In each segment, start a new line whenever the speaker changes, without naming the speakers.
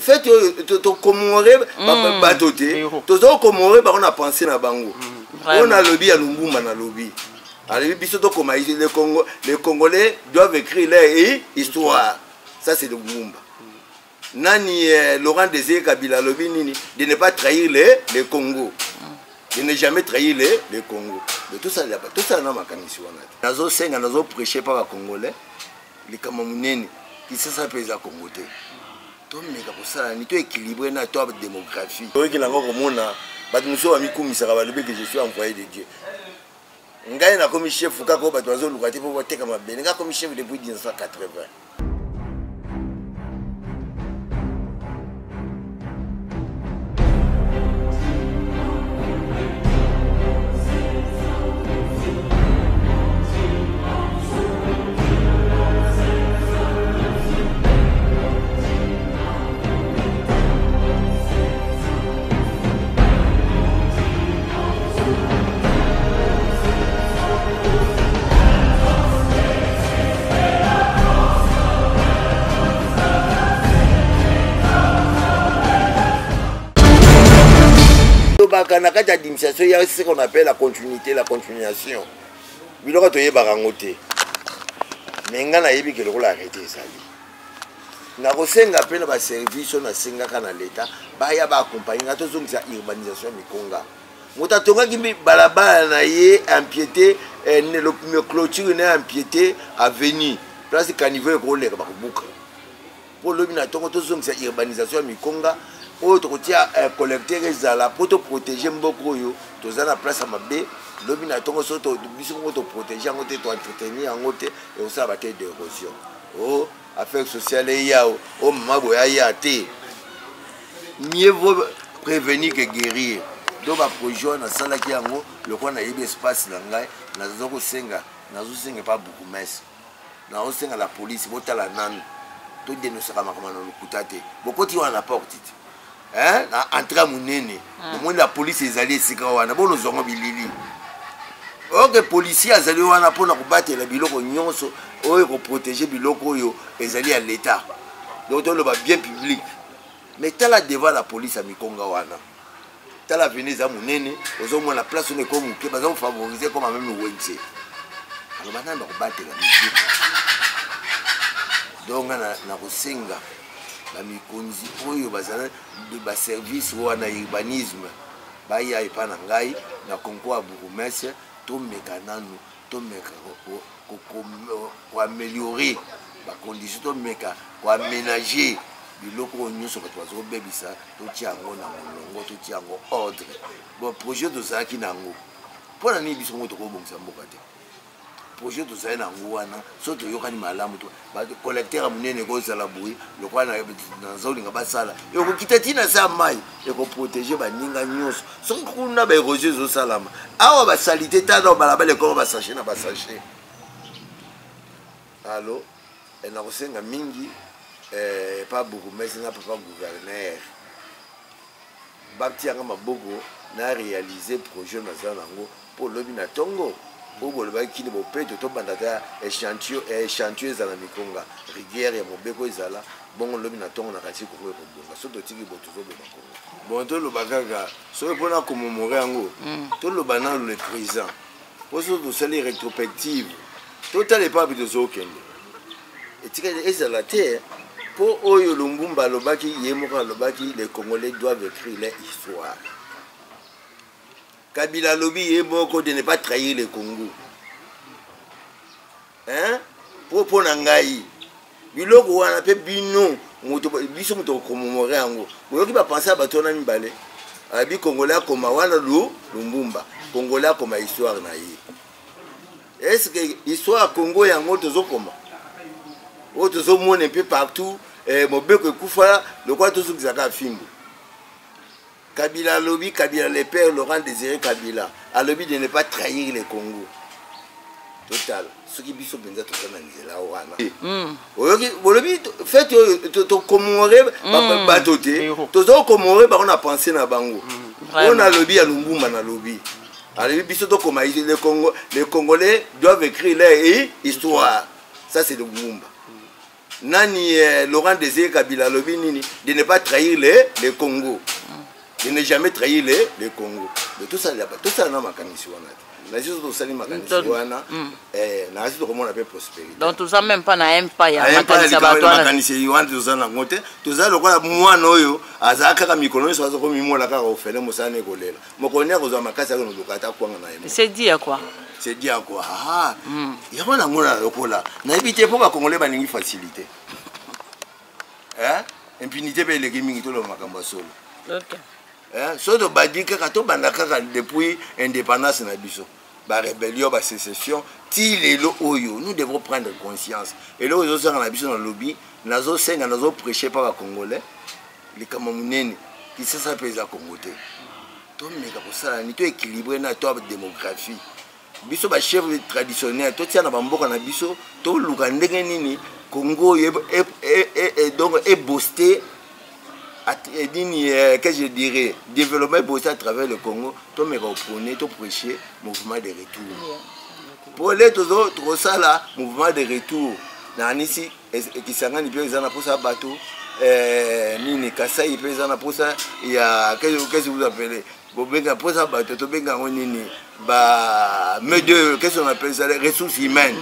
fait to commémorer batoté to commémorer on a pensé na bango on a lobby à Lumbumba na lobby alors biso to comme les Congolais doivent écrire leur histoire ça c'est le Lumbumba nani Laurent Désiré Kabila lobby nini de ne pas trahir les Congo de ne jamais trahir les Congo de tout ça là-bas tout ça na makanisi wana nazo senga nazo prêcher par les Congolais les kamamuneni qui ça pesa Congo te to meka ko sala ni to équilibré na to démographie to ki lango komona bato muso wa mikumisa ka balobi que je suis envoyé de Dieu ngai na comme chef ka ko bato bazo lukati po teka mabene nga comme chef depuis 1980 Kanaka d'administration, il y a ce qu'on appelle la continuité, la continuation. Il y a des barangoté. Mais il y a des gens qui ont arrêté ça. Il y a des services qui ont l'État, qui ont accompagné l'urbanisation de Conga. Moutatonga qui balabala empiété, le clôture n'est empiété à venir. Place de caniveau pour les boucles. Pour l'urbanisation de Conga. Autre collecter les ala pour te protéger beaucoup tu as la place à ma baie l'objet n'a ton soto te protéger en côté entretenir en côté et aussi à bataille d'érosion oh affaires sociales et ya oh maboya ya té mieux vaut prévenir que guérir donc à projet na sala qui yango le quoi na yebe espace na ngai na zoko senga pas beaucoup mais na osenga la police botala nan tout dénoncer comme na lukutate beaucoup ti wana porte hein entrée munene au moins la police ezali sika wana bono zongo bilili ok policier azali wana pona kobatela biloko nyonso oyo ko protéger biloko oyo ezali à l'état donc on le va bien public mais tala devant la police à Mikonga wana tala venez za munene ozo mo la place on est comme que bazo favoriser comme même wense alors maintenant ko batela donc na ko senga la mikonzi oyo bazana de service wana urbanisme baya epana ngai na concours bourgmestre to mekananu to meka ko améliorer ba conditions to meka ko aménager biloko nyonso bato bazo bebisa to tiango na molongo to tiango ordre bon projet de zaki nango pona ni biso ngoto ko bongisa mboka te projet de ça na ngwana soto yokani malamu to ba collecteur munene ko sala boui le kwa na zoli ngaba sala yo ko kitatina sa mai e ko protéger ba ninga nyonso so kuna ba roger zo salama awa ba salité ta do balaba le ko ba sachet na ba sachet allo et na kosenga mingi pas beaucoup mais na papa gouverneur bapti anga maboko na réaliser projet na za nango pour lobi na tongo pour le bail qui ne peut pas tout bandata échantillon ezala mikonga rivière ya mobeko ezala bongo lobi na tongo na kasi ko bonga so to tiki boto zo be makonga bon to lo bagaga so pona commémorer yango to lo bana le président poso to sali rétrospective total pas de zo kende etika ezala te pour oyo Lumbumba lobaki yemoka lobaki les Congolais doivent écrire leur histoire. Kabila lobby est moko de ne pas trahir le Congo. Hein? Pour nangai. Biloko wana pe bino moto biso moto commémorer yango. Boyoki ba penser à batona mibale. Abi Congolais comme wana Lumbumba. Congolais comme histoire na yi. Est-ce que histoire Congo yango tozo koma? O tozo mona un peu partout mobeko kufa le quoi tozo kizaka fingo. Kabila lobby, Kabila le père Laurent Désiré Kabila a lobby de ne pas trahir le Congo. Total. Ce qui biso benza tokana nzela wana. Oyoki lobby fait to commémorer batoté. Tozo commémorer ba on a pensé na bango. On a lobby à Lumbumba na lobby. Alors biso to comme les Congolais doivent écrire leur histoire. Ça c'est le Lumbumba. nani Laurent Désiré Kabila lobi nini de ne pas trahir le Congo. De ne jamais trahir le Congo. De tout ça na makanisi wana. Na juste tout ça ni makanisi wana. Na juste comment on appelle prospérité.
Donc tout ça même pas na aime pas ya
makanisi wana. Makanisi wana tout ça na ngote. Tout ça lokola mwana oyo azaka ka mikolo so azoko mimola ka ofele mosane kolela. Mokonia ko za makasi ya no lokata kwanga na yemo.
C'est dit à quoi?
C'est dit à quoi? Ah. Ya wana ngona lokola. Na éviter pour ba congolais ba ningi facilité. Impunité pe le gaming to lo makambo solo.
OK.
Soto badi kaka to banda kaka depuis indépendance na biso. Ba rébellion, ba sécession, ti lelo oyo, nous devons prendre conscience. Et là aux na biso na lobby, nazo senga nazo prêcher par les Congolais, les kamamunene qui ça pesa Congoté. To meka ko sala ni to équilibré na to démographie. Biso ba chef traditionnel, to tia na bamboka na biso, to luka ndenge nini Congo donc est boosté. Que je dirais, développer bossé à travers le Congo, tout me reprendre, tout prêcher, mouvement de retour. Pour les autres, ça là, mouvement de retour. Nanisi, qui s'engage bien dans pour ça bateau, Nini Kassai, il dans pour ça, il y a qu'est-ce que vous appelez, Bobenga pour ça bateau, tout benga Nini, bah, mais de qu'est-ce qu'on appelle ça, les ressources humaines.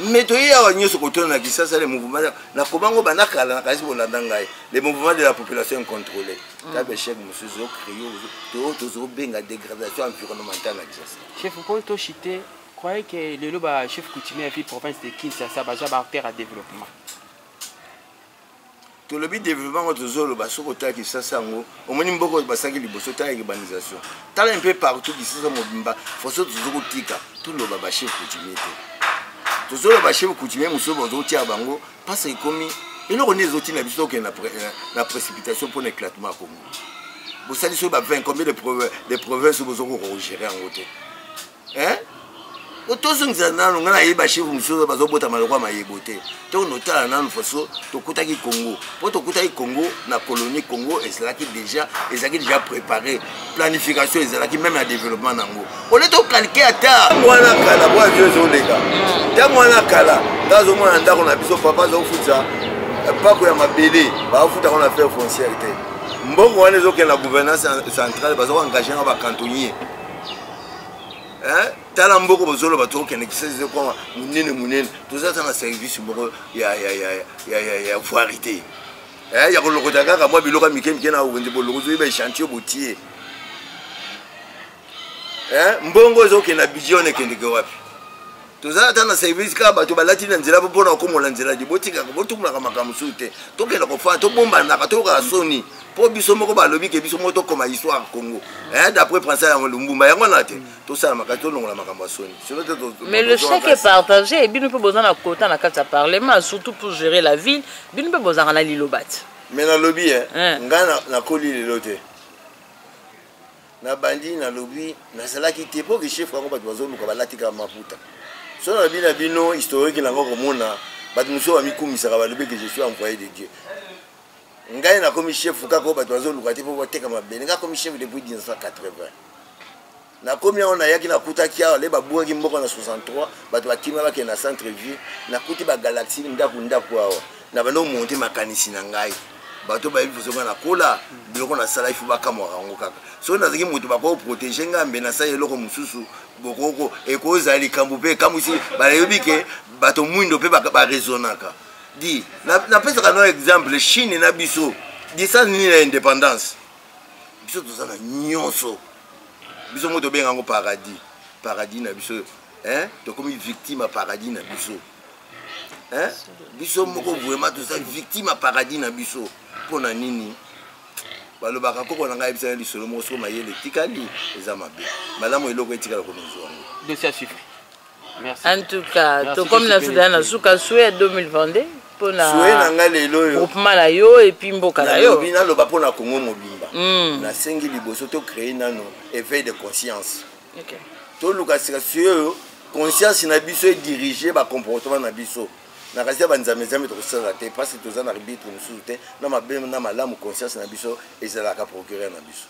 Mais tu y a ce côté là qui ça c'est les mouvements na kobango banaka na kasi bolandanga les mouvements de la population contrôlée ta bechek monsieur zo créé to benga dégradation environnementale na Kinshasa.
Chef pour to chité croyez que le loba chef coutumier à province de Kinshasa ba ja terre à développement.
To le but développement to zo lo ba soko ta Kinshasa ngo omoni mboko basaki liboso ta urbanisation tala un peu partout Kinshasa mobimba faut so zo kotika tout lo ba chef coutumier. Tout ça, le chef coutumier, monsieur Bonzotia Bango, parce que comme il y a des outils qui ont la précipitation pour l'éclatement à Congo. Vous savez, combien de provinces vous aurez géré en côté. Hein? Tous ceux qui ont un chef, monsieur Bonzotia Malroy m'a égoté. Tout notal en un façon, tout Koutaki Congo. Pour tout Koutaki Congo, la colonie Congo, et c'est là qui déjà préparé. Planification, et c'est là qui même le développement Nango. On est au calqué à terre. Moi, la cala, vieux les gars. Moi, la cala, dans au moins, on a besoin de papa, on fout ça. Pas qu'on a ma bébé, on fout qu'on a fait foncière. Bon, on est au la gouvernance centrale, on a engagé un cantonnier. Talamboko bozolo bato qui n'existe pas munene tout ça c'est un service boko ya foirité ya ko lokota kaka moi biloka mikemike na wende boloko zo ba chantier botier mbongo zo ke na budget ne kende ko wapi tout ça c'est un service ka bato balati na nzela po na komola nzela di botika ko botumula ka makamusu te to ke la ko fa to bomba na ka to ka soni pour biso moko balobi ke biso moto comme histoire Congo d'après penser à Lumbumba yango na te tout ça makato longola makambo soni
mais le chèque est partagé et bien nous peut besoin na quota na carte parlement surtout pour gérer la ville bien nous peut besoin na lilobat
mais na lobby nga na koli lilote na bandi na lobby na sala ki te pour que chef ko ba bazo luka balatika maputa so na bina bino historique na ngoko mona ba muso wa mikumisa ka balobi que je suis envoyé de Dieu. Ngai na komi chef kako bato bazo lukati po bateka mabene nga komi chef depuis 1980 na komi on ayaki na kutaki ale babuwa ki mboko na 63 bato bakima ba ke na centre ville na kuti ba galaxie ndaku awa na bano monter makanisi na ngai bato ba bifuso na kola biloko na sala ifu bakamo rango kaka so na zaki mutu bako protéger ngambe na sa eloko mususu bokoko ekozali kambu pe kamusi ba yobike bato mwindo pe ba raisonnaka. Dit, na pesa un exemple, Chine na biso, dit ça ni l'indépendance. Biso tout ça na nyonso. Biso moto benga ngo paradis. Paradis na biso, to comme victime à paradis na biso. Biso moko vraiment tout ça victime à paradis na biso. Pona nini? Balo baka koko na ngai bisa li solo mo so mayele tikali eza mabe. Malamu eloko etikala ko nzo.
Dossier suffit. Merci.
En tout cas, tout comme la Soudan a souka souhait 2022 pour la groupement la yo et puis mboka la yo.
Bina lo ba pona Congo mobimba. Na sengi liboso to créer nano éveil de conscience.
OK.
To luka sur conscience na biso est dirigé ba comportement na biso. Na kasi ba nzamezame to sala te parce que tozana arbitre mususu te na mabe na malamu conscience na biso ezala ka procurer na biso.